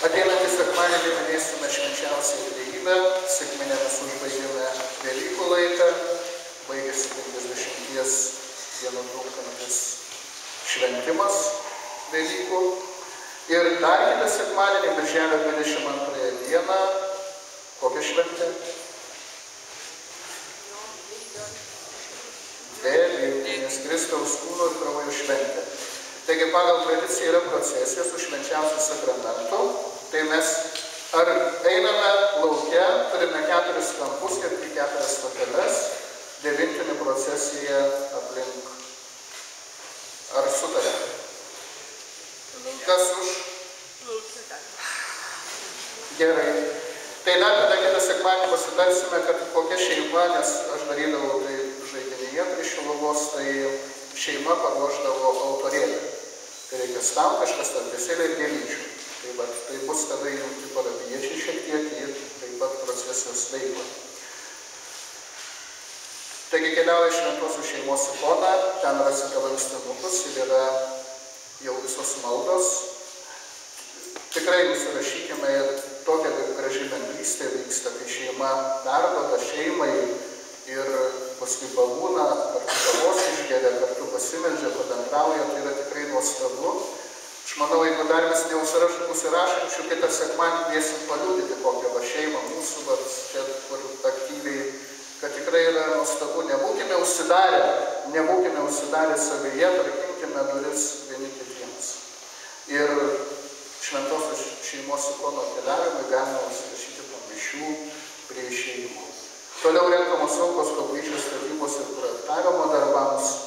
Ateinantį sekmadienį minėsime švenčiausią trejybę, sekminėmis užbaigėme Velykų laiką, baigėsi 50 dienų trunkantis šventimas Velykų. Ir dar kitą sekmadienį, birželio 22 dieną, kokia šventė? Velykinės Kristaus kūno ir kraujo šventė. Taigi pagal tradiciją yra procesija su švenčiausiu sakramentu. Tai mes ar einame lauke, turime 4 kampus ir 4 stoteles, 9 procesiją aplink. Ar sutarė? Kas už? Gerai. Tai dar tada kitą sekmadienį pasitarsime, kad kokia šeima, nes aš darydavau tai žaidinyje prie Šiluvos, tai šeima paruošdavo autorėlį. Tai reikia stam kažkas tarpesėlė ir gėlyčių. Tai bus tada jungti parapijiečiai šiek tiek ir taip pat procesijos veikla. Taigi keliauja šventosios šeimos ikona, ten rasite lankstinukus ir yra jau visos maldos. Tikrai nusirašykime ir tokia graži bendrystė vyksta, kai šeima perduoda šeimai ir paskui pabūna, kartu kavos išgeria, kartu pasimeldžia, pabendrauja, tai yra tikrai nuostabu. Aš manau, jeigu dar vis neusirašančių, kitą sekmadienį kviesim paliudyti kokią va šeimą mūsų, bet čia kur aktyviai, kad tikrai yra nuostabu. Nebūkime užsidarę savyje, prakinkime duris vieni kitiems. Ir šventosios šeimos ikono keliavimui galima užsirašyti po mišių prie išėjimo. Toliau renkamos aukos koplyčios statybos ir projektavimo darbams,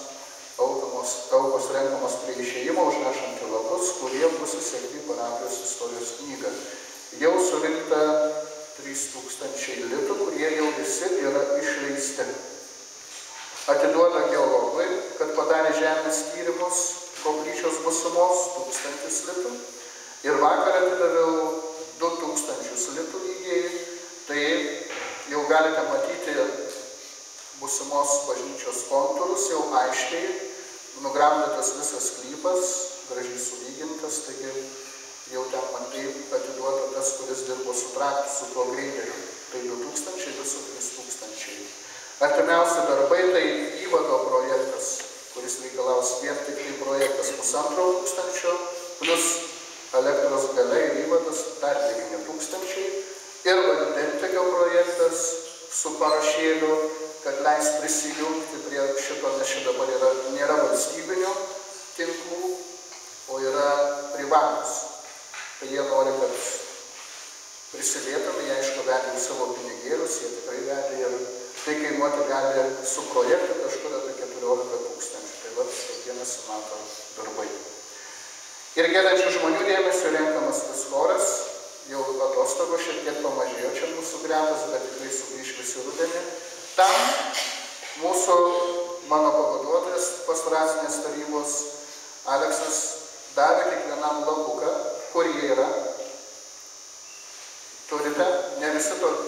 aukos renkamos prie išėjimo užnešant lapus, kurie bus įsegti parapijos istorijos knygą. Jau surinkta 3000 litų, kurie jau visi yra išleisti. Atiduoda geologui, kad padarė žemės tyrimus koplyčios būsimos 1000 litų. Ir vakar atidaviau 2000 litų lygiai, tai jau galite matyti būsimos bažnyčios kontūrus, jau aiškiai nugramdytas visas sklypas, gražiai sulygintas, taigi jau ten matai atiduota tas, kuris dirbo su traktu, su tuo greideriu. Tai 2000, visų 3000. Artimiausi darbai tai įvado projektas, kuris reikalaus vien tik tai projektas 1500, plus elektros galia ir įvadas dar 9000. Ir vandentekio projektas su parašėliu, kad leis prisijungti prie šito, nes šito dabar nėra valstybinių tinklų, o yra privatus. Tai jie nori, kad prisidėtume, jie aišku vedė savo pinigėlius, jie tikrai vedė ir tai kainuoti gali su projektu kažkur apie 14 000. Tai va, kiekvienas mato darbai. Ir gėdančių žmonių dėmesio renkamas tas choras. Jau atostogos šiek tiek pamažėjo čia mūsų gretas, bet tikrai sugrįš visi rudenį. Tam mūsų, mano pavaduotojas pastoracinės tarybos Aleksas davė kiekvienam lapuką, kur jie yra. Turite? Ne visi turite.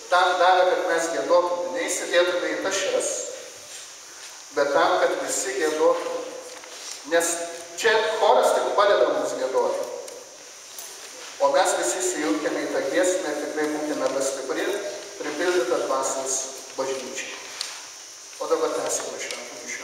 Tam davė, kad mes giedotume, neįsidėtume į tašes, bet tam, kad visi giedotume. Nes čia choras tik padeda mums giedoti. O mes visi įsijungėme į tą giesmę ir tikrai būkime bestipri, pripildytą dvasios bažnyčiai. O dabar tęsime šventų mišių.